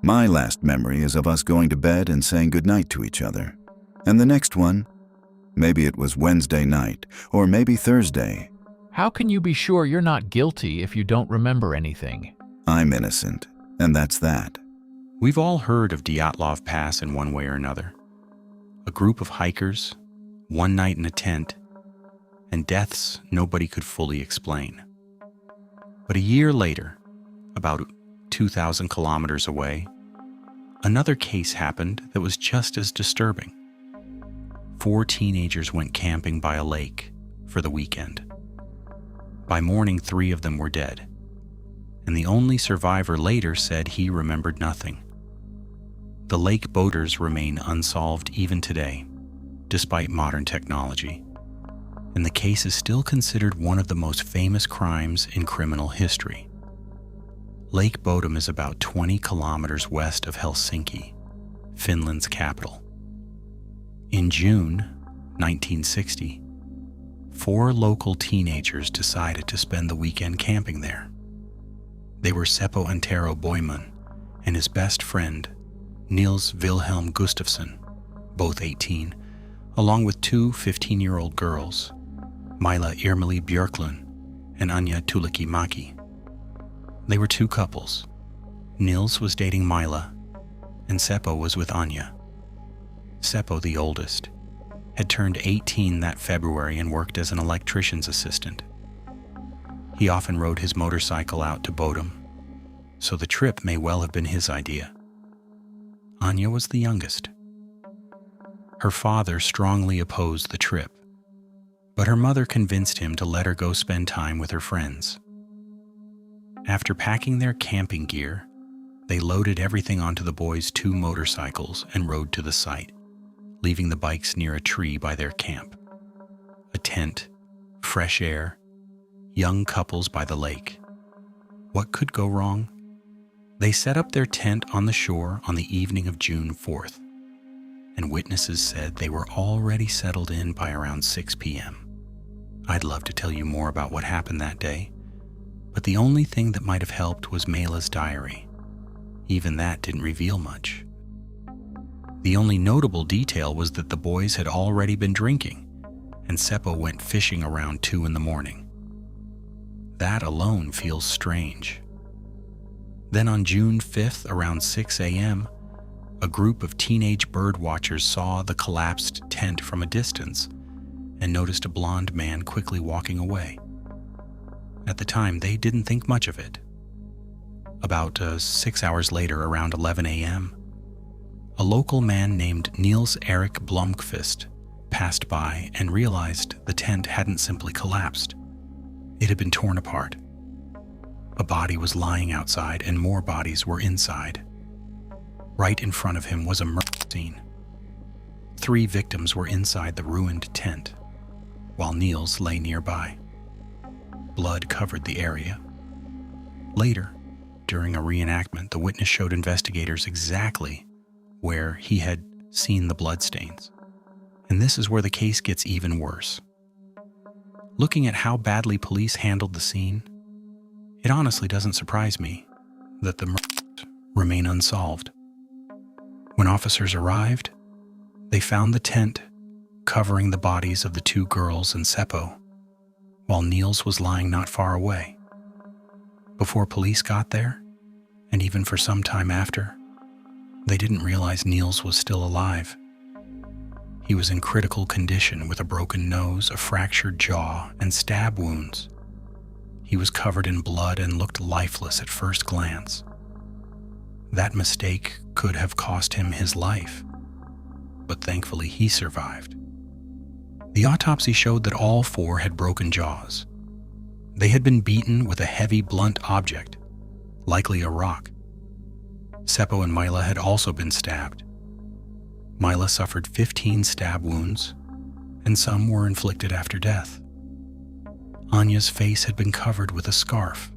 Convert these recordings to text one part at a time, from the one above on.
My last memory is of us going to bed and saying goodnight to each other. And the next one, maybe it was Wednesday night, or maybe Thursday. How can you be sure you're not guilty if you don't remember anything? I'm innocent, and that's that. We've all heard of Dyatlov Pass in one way or another. A group of hikers, one night in a tent, and deaths nobody could fully explain. But a year later, about 2,000 kilometers away, another case happened that was just as disturbing. 4 teenagers went camping by a lake for the weekend. By morning, 3 of them were dead, and the only survivor later said he remembered nothing. The Lake Bodom remain unsolved even today, despite modern technology, and the case is still considered one of the most famous crimes in criminal history. Lake Bodom is about 20 kilometers west of Helsinki, Finland's capital. In June 1960, 4 local teenagers decided to spend the weekend camping there. They were Seppo Antero Boyman and his best friend, Nils Wilhelm Gustafsson, both 18, along with 2 15-year-old girls, Mila Irmeli Björklund and Anja Tuulikki-Maki. They were 2 couples. Nils was dating Mila, and Seppo was with Anja. Seppo, the oldest, had turned 18 that February and worked as an electrician's assistant. He often rode his motorcycle out to Bodom, so the trip may well have been his idea. Anja was the youngest. Her father strongly opposed the trip, but her mother convinced him to let her go spend time with her friends. After packing their camping gear, they loaded everything onto the boys' 2 motorcycles and rode to the site, leaving the bikes near a tree by their camp. A tent, fresh air, young couples by the lake. What could go wrong? They set up their tent on the shore on the evening of June 4th, and witnesses said they were already settled in by around 6 p.m. I'd love to tell you more about what happened that day, but the only thing that might have helped was Mila's diary. Even that didn't reveal much. The only notable detail was that the boys had already been drinking, and Seppo went fishing around 2 in the morning. That alone feels strange. Then on June 5th, around 6 a.m., a group of teenage bird watchers saw the collapsed tent from a distance and noticed a blond man quickly walking away. At the time, they didn't think much of it. About 6 hours later, around 11 a.m., a local man named Niels Erik Blomqvist passed by and realized the tent hadn't simply collapsed. It had been torn apart. A body was lying outside and more bodies were inside. Right in front of him was a murder scene. 3 victims were inside the ruined tent, while Niels lay nearby. Blood covered the area. Later, during a reenactment, the witness showed investigators exactly where he had seen the bloodstains. And this is where the case gets even worse. Looking at how badly police handled the scene, it honestly doesn't surprise me that the murders remain unsolved. When officers arrived, they found the tent covering the bodies of the 2 girls and Seppo, while Niels was lying not far away. Before police got there, and even for some time after, they didn't realize Niels was still alive. He was in critical condition with a broken nose, a fractured jaw, and stab wounds. He was covered in blood and looked lifeless at first glance. That mistake could have cost him his life, but thankfully he survived. The autopsy showed that all 4 had broken jaws. They had been beaten with a heavy, blunt object, likely a rock. Seppo and Mila had also been stabbed. Mila suffered 15 stab wounds, and some were inflicted after death. Anja's face had been covered with a scarf,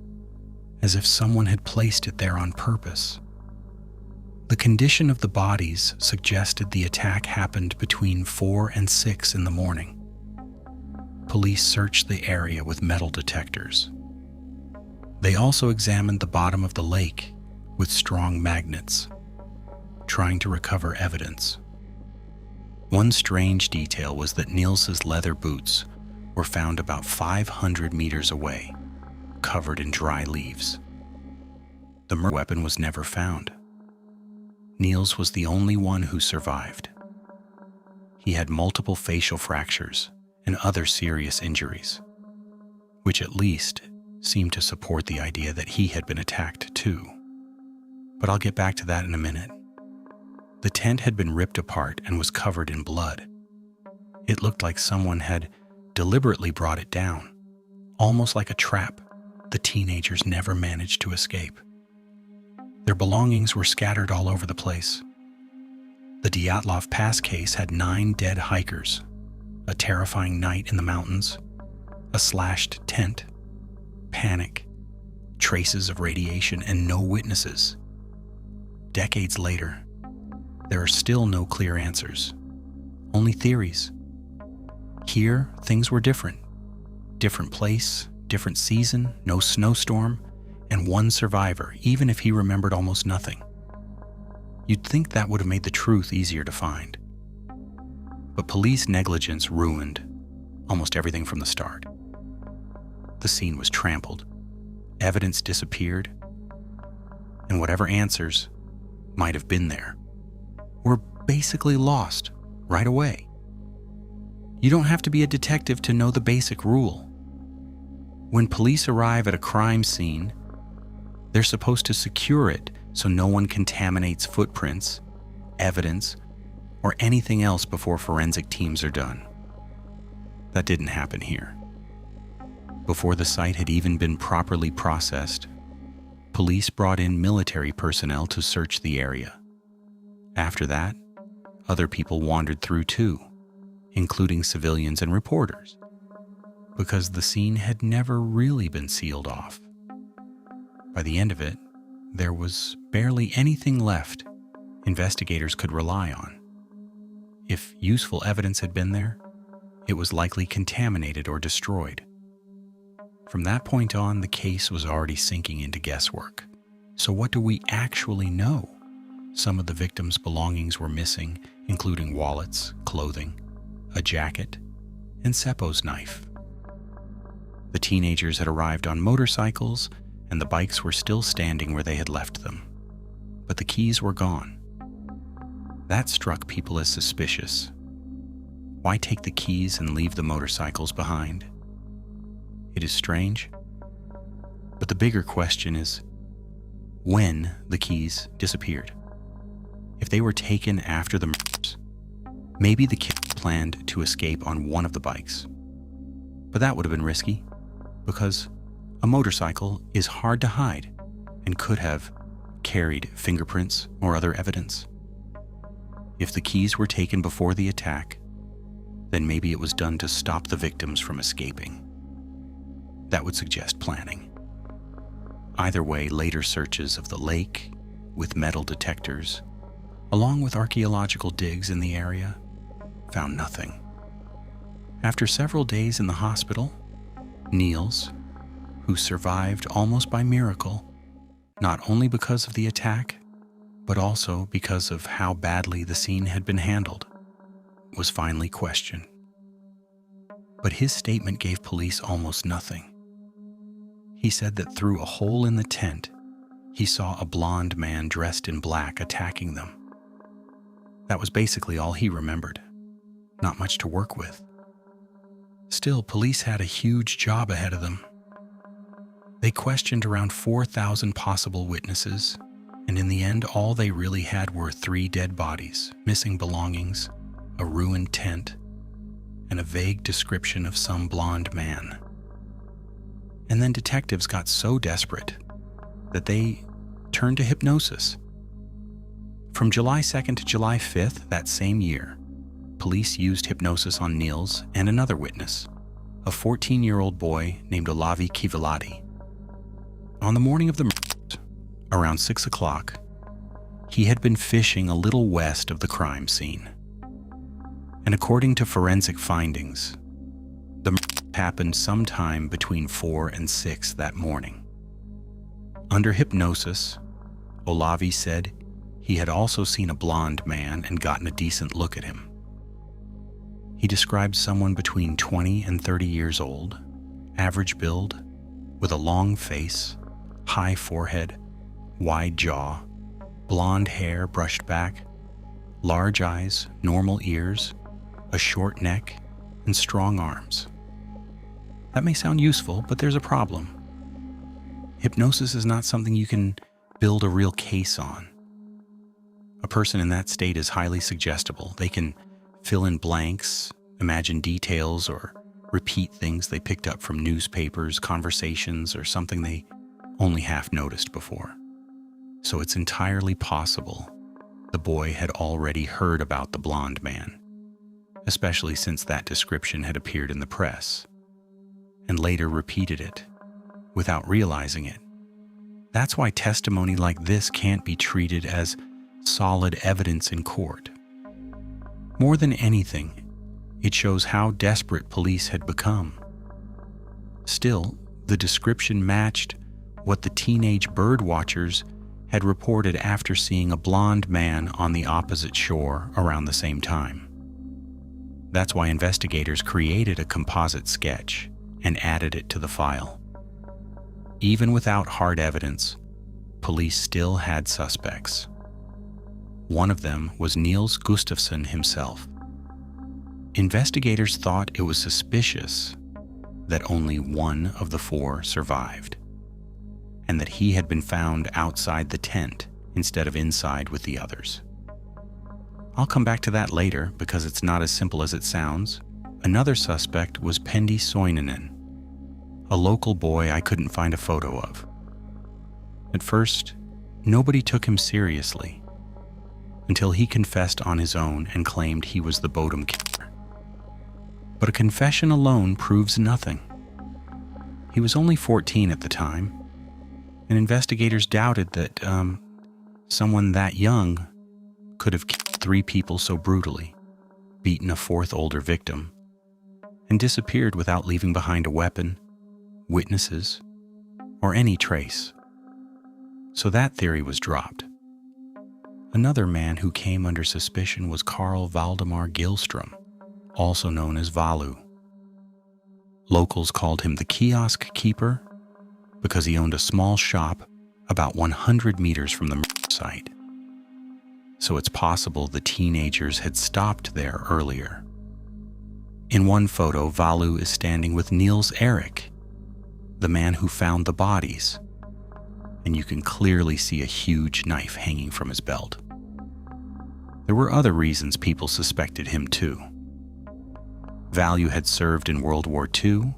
as if someone had placed it there on purpose. The condition of the bodies suggested the attack happened between 4 and 6 in the morning. Police searched the area with metal detectors. They also examined the bottom of the lake with strong magnets trying to recover evidence. One strange detail was that Niels's leather boots were found about 500 meters away, covered in dry leaves. The murder weapon was never found. Niels was the only one who survived. He had multiple facial fractures and other serious injuries, which at least seemed to support the idea that he had been attacked too. But I'll get back to that in a minute. The tent had been ripped apart and was covered in blood. It looked like someone had deliberately brought it down, almost like a trap. The teenagers never managed to escape. Their belongings were scattered all over the place. The Dyatlov Pass case had 9 dead hikers, a terrifying night in the mountains, a slashed tent, panic, traces of radiation, and no witnesses. Decades later, there are still no clear answers, only theories. Here, things were different. Different place, different season, no snowstorm, and one survivor, even if he remembered almost nothing. You'd think that would have made the truth easier to find. But police negligence ruined almost everything from the start. The scene was trampled, evidence disappeared, and whatever answers might have been there were basically lost right away. You don't have to be a detective to know the basic rule. When police arrive at a crime scene, they're supposed to secure it so no one contaminates footprints, evidence, or anything else before forensic teams are done. That didn't happen here. Before the site had even been properly processed, police brought in military personnel to search the area. After that, other people wandered through too, including civilians and reporters, because the scene had never really been sealed off. By the end of it, there was barely anything left investigators could rely on. If useful evidence had been there, it was likely contaminated or destroyed. From that point on, the case was already sinking into guesswork. So what do we actually know? Some of the victims' belongings were missing, including wallets, clothing, a jacket, and Seppo's knife. The teenagers had arrived on motorcycles, and the bikes were still standing where they had left them. But the keys were gone. That struck people as suspicious. Why take the keys and leave the motorcycles behind? It is strange. But the bigger question is when the keys disappeared. If they were taken after the murders, maybe the kids planned to escape on one of the bikes. But that would have been risky, because a motorcycle is hard to hide and could have carried fingerprints or other evidence. If the keys were taken before the attack, then maybe it was done to stop the victims from escaping. That would suggest planning. Either way, later searches of the lake with metal detectors, along with archaeological digs in the area, found nothing. After several days in the hospital, Niels, who survived almost by miracle, not only because of the attack, but also because of how badly the scene had been handled, was finally questioned. But his statement gave police almost nothing. He said that through a hole in the tent, he saw a blond man dressed in black attacking them. That was basically all he remembered. Not much to work with. Still, police had a huge job ahead of them. They questioned around 4,000 possible witnesses, and in the end, all they really had were 3 dead bodies, missing belongings, a ruined tent, and a vague description of some blond man. And then detectives got so desperate that they turned to hypnosis. From July 2nd to July 5th that same year, police used hypnosis on Niels and another witness, a 14-year-old boy named Olavi Kiviladi. On the morning of the murders, around 6 o'clock, he had been fishing a little west of the crime scene. And according to forensic findings, the murder happened sometime between 4 and 6 that morning. Under hypnosis, Olavi said he had also seen a blonde man and gotten a decent look at him. He described someone between 20 and 30 years old, average build, with a long face, high forehead, wide jaw, blonde hair brushed back, large eyes, normal ears, a short neck, and strong arms. That may sound useful, but there's a problem. Hypnosis is not something you can build a real case on. A person in that state is highly suggestible. They can fill in blanks, imagine details, or repeat things they picked up from newspapers, conversations, or something they only half noticed before. So it's entirely possible the boy had already heard about the blonde man, especially since that description had appeared in the press, and later repeated it without realizing it. That's why testimony like this can't be treated as solid evidence in court. More than anything, it shows how desperate police had become. Still, the description matched what the teenage bird watchers had reported after seeing a blonde man on the opposite shore around the same time. That's why investigators created a composite sketch and added it to the file. Even without hard evidence, police still had suspects. One of them was Niels Gustafsson himself. Investigators thought it was suspicious that only one of the four survived, and that he had been found outside the tent instead of inside with the others. I'll come back to that later because it's not as simple as it sounds. Another suspect was Pentti Soininen, a local boy I couldn't find a photo of. At first, nobody took him seriously until he confessed on his own and claimed he was the Bodom killer. But a confession alone proves nothing. He was only 14 at the time, and investigators doubted that someone that young could have killed 3 people so brutally, beaten a 4th older victim, and disappeared without leaving behind a weapon, witnesses, or any trace. So that theory was dropped. Another man who came under suspicion was Carl Valdemar Gillstrom, also known as Valu. Locals called him the kiosk keeper because he owned a small shop about 100 meters from the murder site. So it's possible the teenagers had stopped there earlier. In one photo, Valu is standing with Niels Erik, the man who found the bodies, and you can clearly see a huge knife hanging from his belt. There were other reasons people suspected him too. Valu had served in World War II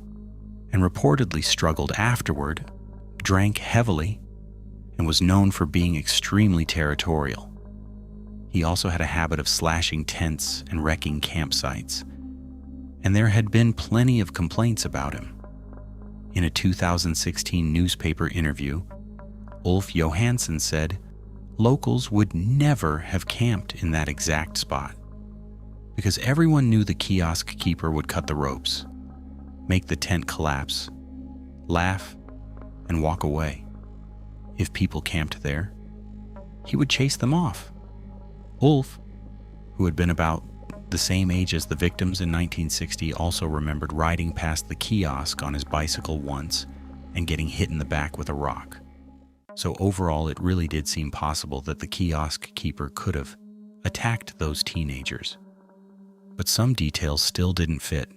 and reportedly struggled afterward, drank heavily, and was known for being extremely territorial. He also had a habit of slashing tents and wrecking campsites, and there had been plenty of complaints about him. In a 2016 newspaper interview, Ulf Johansson said locals would never have camped in that exact spot because everyone knew the kiosk keeper would cut the ropes, make the tent collapse, laugh, and walk away. If people camped there, he would chase them off. Ulf, who had been about the same age as the victims in 1960, also remembered riding past the kiosk on his bicycle once and getting hit in the back with a rock. So overall, it really did seem possible that the kiosk keeper could have attacked those teenagers. But some details still didn't fit.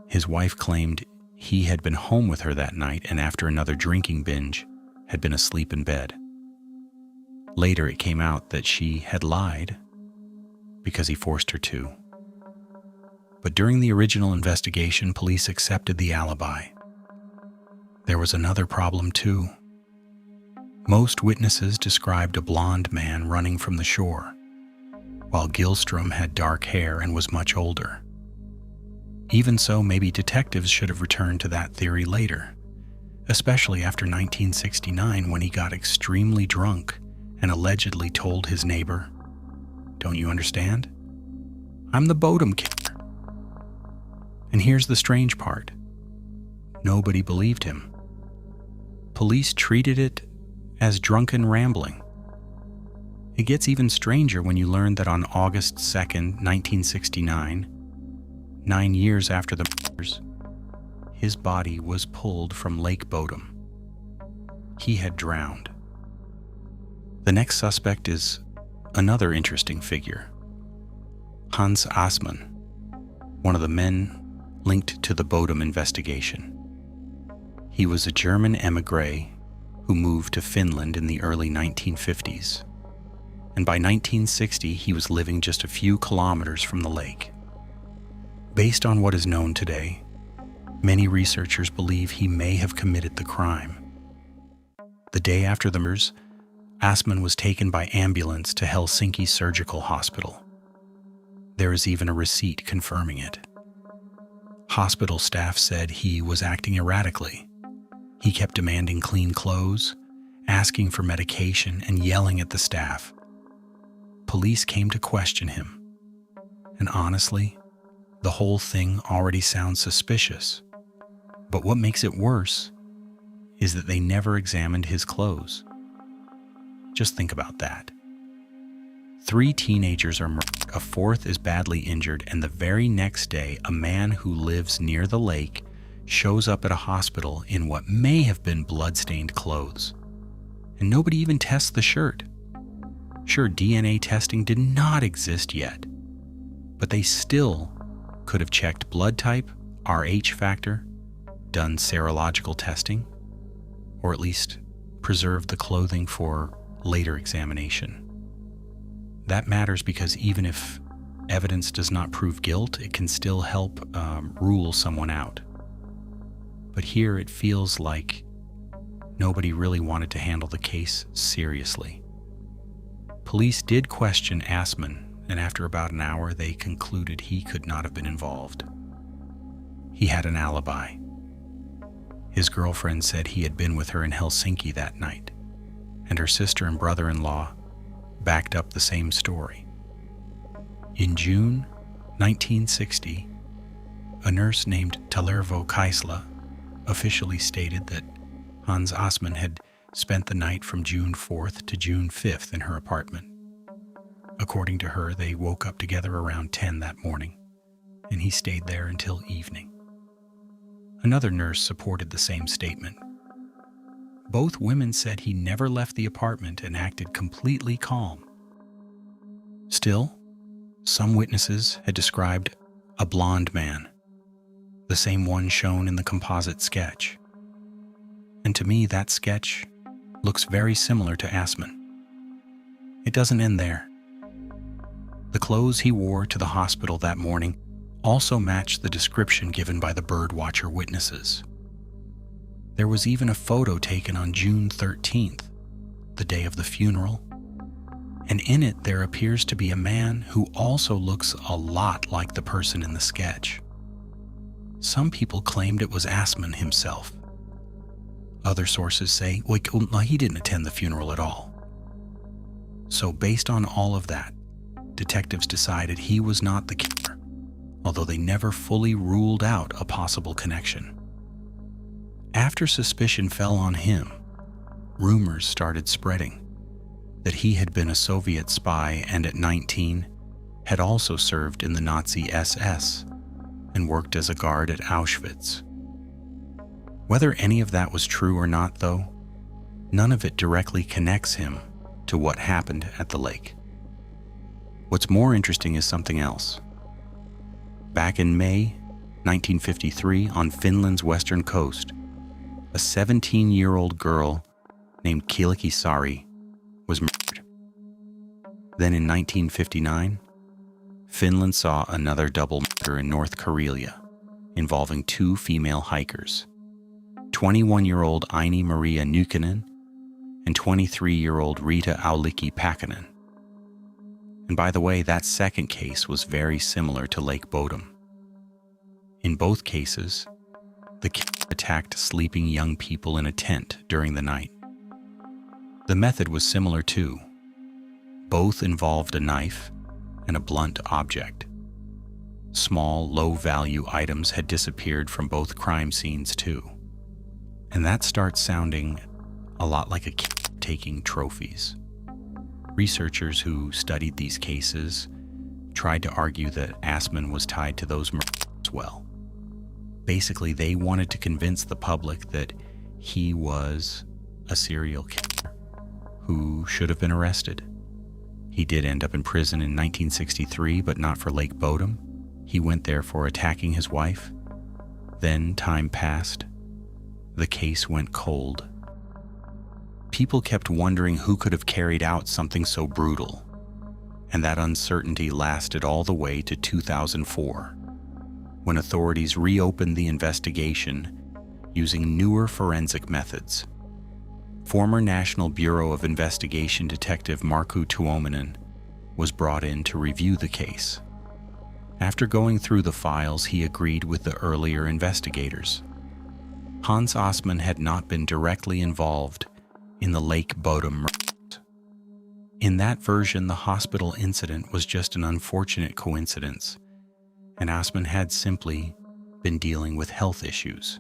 His wife claimed he had been home with her that night and after another drinking binge had been asleep in bed. Later, it came out that she had lied because he forced her to. But during the original investigation, police accepted the alibi. There was another problem too. Most witnesses described a blonde man running from the shore, while Gillstrom had dark hair and was much older. Even so, maybe detectives should have returned to that theory later, especially after 1969 when he got extremely drunk and allegedly told his neighbor, "Don't you understand? I'm the Bodom killer." And here's the strange part. Nobody believed him. Police treated it as drunken rambling. It gets even stranger when you learn that on August 2nd, 1969, 9 years after the murders, his body was pulled from Lake Bodom. He had drowned. The next suspect is another interesting figure, Hans Assmann, one of the men linked to the Bodom investigation. He was a German émigré who moved to Finland in the early 1950s, and by 1960 he was living just a few kilometers from the lake. Based on what is known today, many researchers believe he may have committed the crime. The day after the murders, Assmann was taken by ambulance to Helsinki Surgical Hospital. There is even a receipt confirming it. Hospital staff said he was acting erratically. He kept demanding clean clothes, asking for medication, and yelling at the staff. Police came to question him. And honestly, the whole thing already sounds suspicious. But what makes it worse is that they never examined his clothes. Just think about that. 3 teenagers are murdered, a 4th is badly injured, and the very next day, a man who lives near the lake shows up at a hospital in what may have been blood-stained clothes. And nobody even tests the shirt. Sure, DNA testing did not exist yet, but they still could have checked blood type, Rh factor, done serological testing, or at least preserved the clothing for later examination. That matters because even if evidence does not prove guilt, it can still help rule someone out. But here it feels like nobody really wanted to handle the case seriously. Police did question Assmann, and after about an hour they concluded he could not have been involved. He had an alibi. His girlfriend said he had been with her in Helsinki that night, and her sister and brother-in-law backed up the same story. In June 1960, a nurse named Tallervo Kaisla officially stated that Hans Assmann had spent the night from June 4th to June 5th in her apartment. According to her, they woke up together around 10 that morning, and he stayed there until evening. Another nurse supported the same statement. Both women said he never left the apartment and acted completely calm. Still, some witnesses had described a blonde man, the same one shown in the composite sketch. And to me, that sketch looks very similar to Assmann. It doesn't end there. The clothes he wore to the hospital that morning also matched the description given by the birdwatcher witnesses. There was even a photo taken on June 13th, the day of the funeral, and in it there appears to be a man who also looks a lot like the person in the sketch. Some people claimed it was Assmann himself. Other sources say, he didn't attend the funeral at all. So based on all of that, detectives decided he was not the killer, although they never fully ruled out a possible connection. After suspicion fell on him, rumors started spreading that he had been a Soviet spy and at 19 had also served in the Nazi SS and worked as a guard at Auschwitz. Whether any of that was true or not, though, none of it directly connects him to what happened at the lake. What's more interesting is something else. Back in May 1953, on Finland's western coast, a 17-year-old girl named Kiliki Sari was murdered. Then in 1959, Finland saw another double murder in North Karelia involving 2 female hikers, 21-year-old Aini Maria Nykinen and 23-year-old Rita Aulikki Pakkanen. And by the way, that second case was very similar to Lake Bodom. In both cases, the killer attacked sleeping young people in a tent during the night. The method was similar too. Both involved a knife and a blunt object. Small, low-value items had disappeared from both crime scenes too. And that starts sounding a lot like a killer taking trophies. Researchers who studied these cases tried to argue that Assmann was tied to those murders as well. Basically, they wanted to convince the public that he was a serial killer who should have been arrested. He did end up in prison in 1963, but not for Lake Bodom. He went there for attacking his wife. Then time passed. The case went cold. People kept wondering who could have carried out something so brutal, and that uncertainty lasted all the way to 2004, when authorities reopened the investigation using newer forensic methods. Former National Bureau of Investigation Detective Markku Tuominen was brought in to review the case. After going through the files, he agreed with the earlier investigators. Hans Assmann had not been directly involved in the Lake Bodom murders. In that version, the hospital incident was just an unfortunate coincidence, and Assmann had simply been dealing with health issues.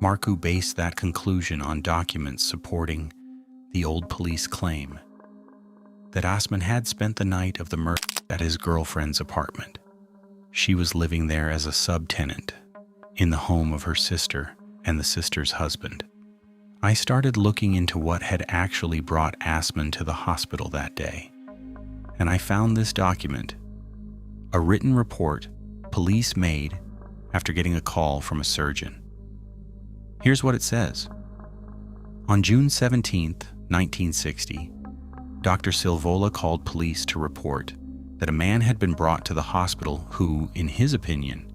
Markku based that conclusion on documents supporting the old police claim that Assmann had spent the night of the murder at his girlfriend's apartment. She was living there as a subtenant in the home of her sister and the sister's husband. I started looking into what had actually brought Assmann to the hospital that day, and I found this document, a written report police made after getting a call from a surgeon. Here's what it says. On June 17, 1960, Dr. Silvola called police to report that a man had been brought to the hospital who, in his opinion,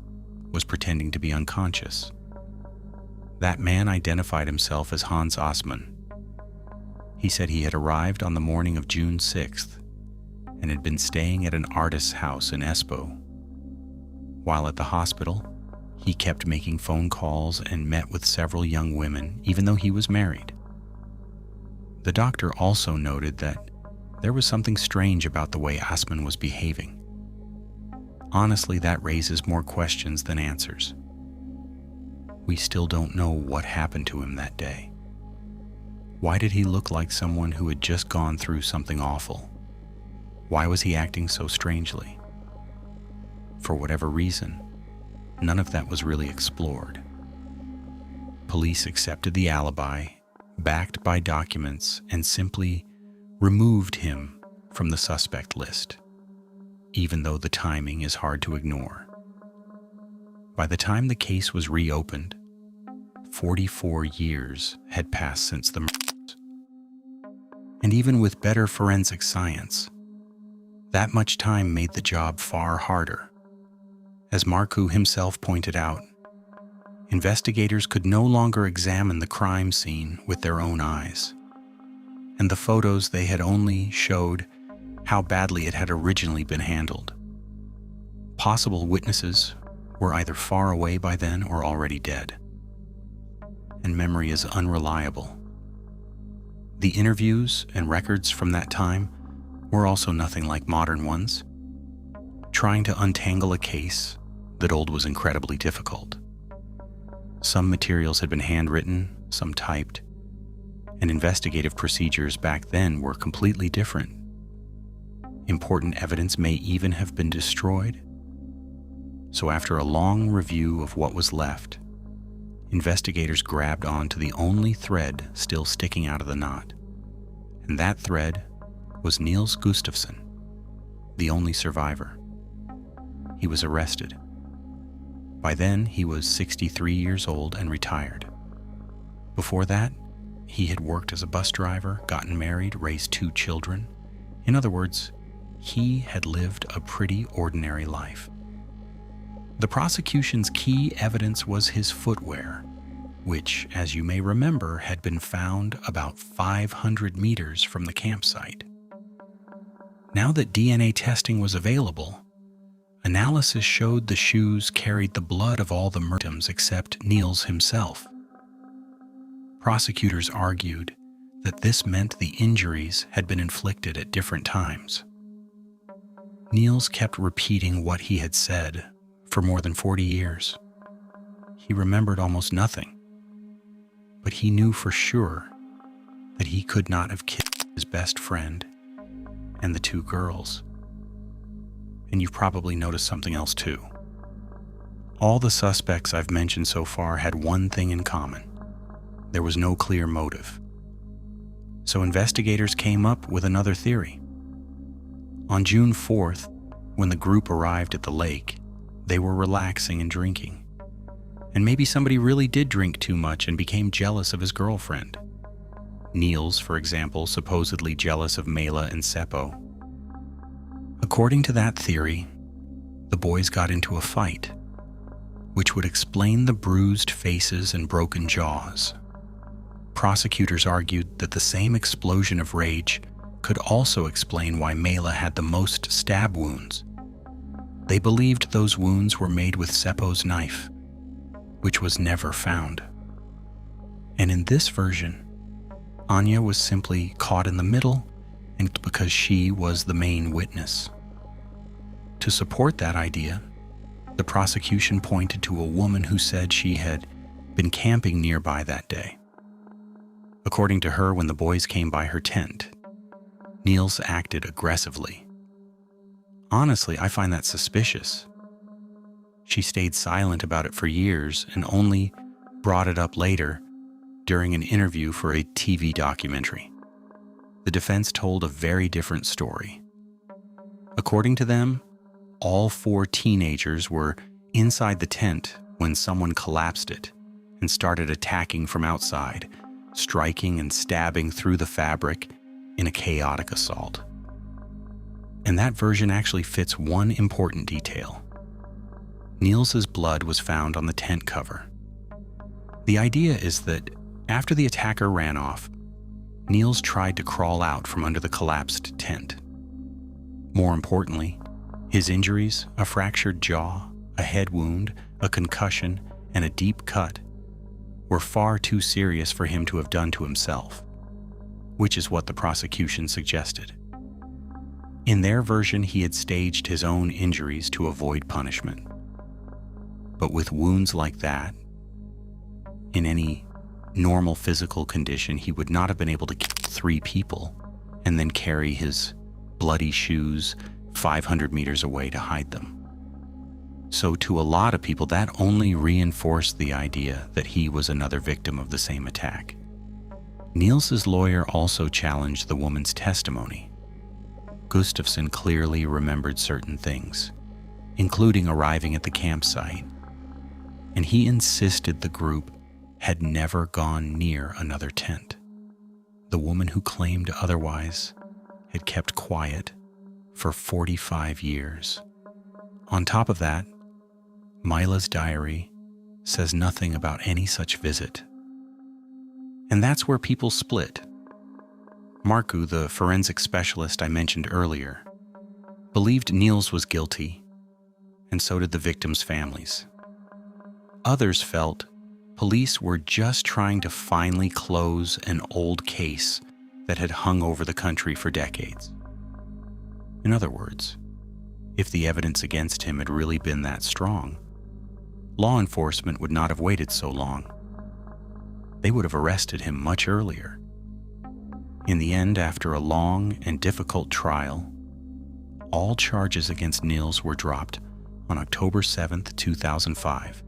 was pretending to be unconscious. That man identified himself as Hans Assmann. He said he had arrived on the morning of June 6th and had been staying at an artist's house in Espoo. While at the hospital, he kept making phone calls and met with several young women, even though he was married. The doctor also noted that there was something strange about the way Assmann was behaving. Honestly, that raises more questions than answers. We still don't know what happened to him that day. Why did he look like someone who had just gone through something awful? Why was he acting so strangely? For whatever reason, none of that was really explored. Police accepted the alibi, backed by documents, and simply removed him from the suspect list, even though the timing is hard to ignore. By the time the case was reopened, 44 years had passed since the murders. And even with better forensic science, that much time made the job far harder. As Markku himself pointed out, investigators could no longer examine the crime scene with their own eyes, and the photos they had only showed how badly it had originally been handled. Possible witnesses were either far away by then or already dead, and memory is unreliable. The interviews and records from that time were also nothing like modern ones. Trying to untangle a case that old was incredibly difficult. Some materials had been handwritten, some typed, and investigative procedures back then were completely different. Important evidence may even have been destroyed. So after a long review of what was left, investigators grabbed onto the only thread still sticking out of the knot. And that thread was Niels Gustafsson, the only survivor. He was arrested. By then, he was 63 years old and retired. Before that, he had worked as a bus driver, gotten married, raised 2 children. In other words, he had lived a pretty ordinary life. The prosecution's key evidence was his footwear, which, as you may remember, had been found about 500 meters from the campsite. Now that DNA testing was available, analysis showed the shoes carried the blood of all the victims except Niels himself. Prosecutors argued that this meant the injuries had been inflicted at different times. Niels kept repeating what he had said for more than 40 years. He remembered almost nothing, but he knew for sure that he could not have killed his best friend and the two girls. And you've probably noticed something else too. All the suspects I've mentioned so far had one thing in common. There was no clear motive. So investigators came up with another theory. On June 4th, when the group arrived at the lake, they were relaxing and drinking. And maybe somebody really did drink too much and became jealous of his girlfriend. Niels, for example, supposedly jealous of Mela and Seppo. According to that theory, the boys got into a fight, which would explain the bruised faces and broken jaws. Prosecutors argued that the same explosion of rage could also explain why Mela had the most stab wounds. They believed those wounds were made with Seppo's knife, which was never found. And in this version, Anya was simply caught in the middle and because she was the main witness. To support that idea, the prosecution pointed to a woman who said she had been camping nearby that day. According to her, when the boys came by her tent, Niels acted aggressively. Honestly, I find that suspicious. She stayed silent about it for years and only brought it up later during an interview for a TV documentary. The defense told a very different story. According to them, all 4 teenagers were inside the tent when someone collapsed it and started attacking from outside, striking and stabbing through the fabric in a chaotic assault. And that version actually fits one important detail. Niels's blood was found on the tent cover. The idea is that after the attacker ran off, Niels tried to crawl out from under the collapsed tent. More importantly, his injuries, a fractured jaw, a head wound, a concussion, and a deep cut, were far too serious for him to have done to himself, which is what the prosecution suggested. In their version, he had staged his own injuries to avoid punishment. But with wounds like that, in any normal physical condition, he would not have been able to kill 3 people and then carry his bloody shoes 500 meters away to hide them. So to a lot of people, that only reinforced the idea that he was another victim of the same attack. Niels's lawyer also challenged the woman's testimony. Gustafsson clearly remembered certain things, including arriving at the campsite, and he insisted the group had never gone near another tent. The woman who claimed otherwise had kept quiet for 45 years. On top of that, Mila's diary says nothing about any such visit. And that's where people split. Markku, the forensic specialist I mentioned earlier, believed Niels was guilty, and so did the victims' families. Others felt police were just trying to finally close an old case that had hung over the country for decades. In other words, if the evidence against him had really been that strong, law enforcement would not have waited so long. They would have arrested him much earlier. In the end, after a long and difficult trial, all charges against Niels were dropped on October 7th, 2005,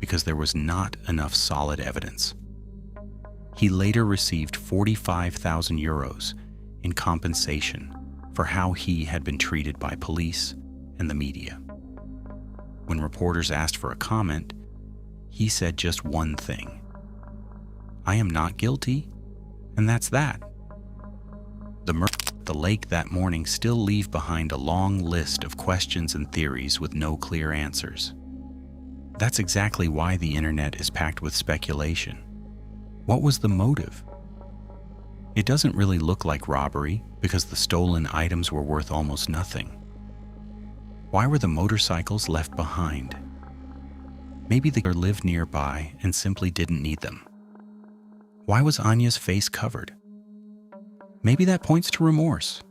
because there was not enough solid evidence. He later received 45,000 euros in compensation for how he had been treated by police and the media. When reporters asked for a comment, he said just one thing: "I am not guilty, and that's that." The murder at the lake that morning still leave behind a long list of questions and theories with no clear answers. That's exactly why the internet is packed with speculation. What was the motive? It doesn't really look like robbery because the stolen items were worth almost nothing. Why were the motorcycles left behind? Maybe the killer lived nearby and simply didn't need them. Why was Anya's face covered? Maybe that points to remorse.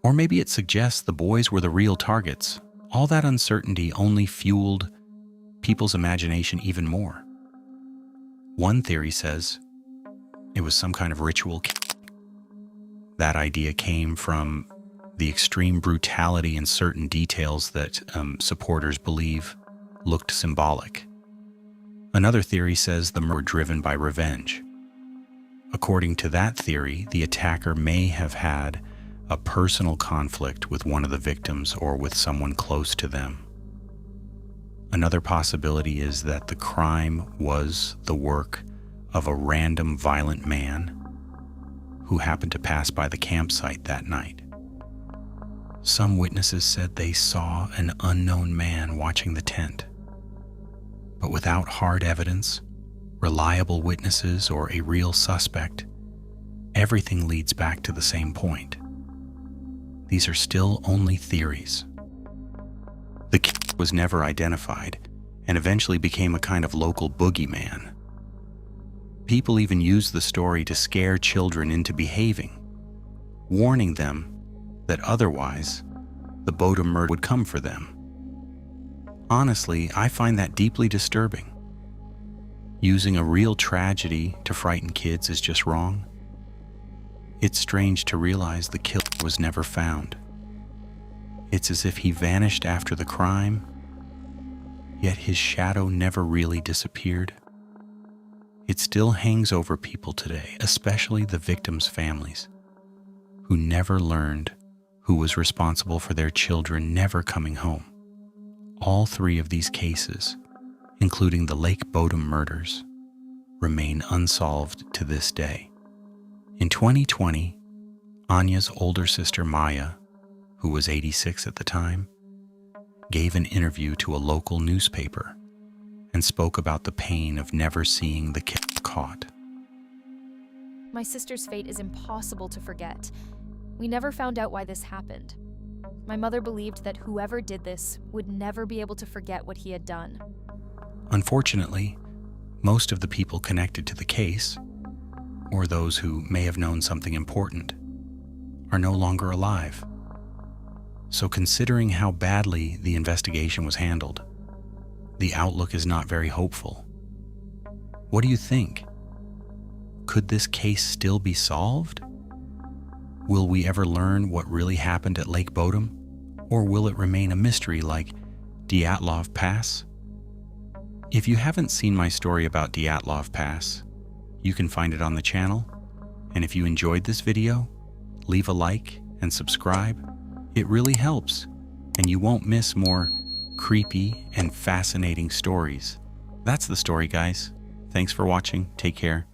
Or maybe it suggests the boys were the real targets. All that uncertainty only fueled people's imagination even more. One theory says it was some kind of ritual killing. That idea came from the extreme brutality in certain details that supporters believe looked symbolic. Another theory says the murder were driven by revenge. According to that theory, the attacker may have had a personal conflict with one of the victims or with someone close to them. Another possibility is that the crime was the work of a random violent man who happened to pass by the campsite that night. Some witnesses said they saw an unknown man watching the tent. But without hard evidence, reliable witnesses, or a real suspect, everything leads back to the same point. These are still only theories. The killer was never identified and eventually became a kind of local boogeyman. People even used the story to scare children into behaving, warning them that otherwise the Bodom murder would come for them. Honestly, I find that deeply disturbing. Using a real tragedy to frighten kids is just wrong. It's strange to realize the killer was never found. It's as if he vanished after the crime, yet his shadow never really disappeared. It still hangs over people today, especially the victims' families, who never learned who was responsible for their children never coming home. All three of these cases, including the Lake Bodom murders, remain unsolved to this day. In 2020, Anya's older sister Maya, who was 86 at the time, gave an interview to a local newspaper and spoke about the pain of never seeing the killer caught. My sister's fate is impossible to forget. We never found out why this happened. My mother believed that whoever did this would never be able to forget what he had done. Unfortunately, most of the people connected to the case, or those who may have known something important, are no longer alive. So considering how badly the investigation was handled, the outlook is not very hopeful. What do you think? Could this case still be solved? Will we ever learn what really happened at Lake Bodom? Or will it remain a mystery like Dyatlov Pass? If you haven't seen my story about Dyatlov Pass, you can find it on the channel. And if you enjoyed this video, leave a like and subscribe. It really helps, and you won't miss more creepy and fascinating stories. That's the story, guys. Thanks for watching. Take care.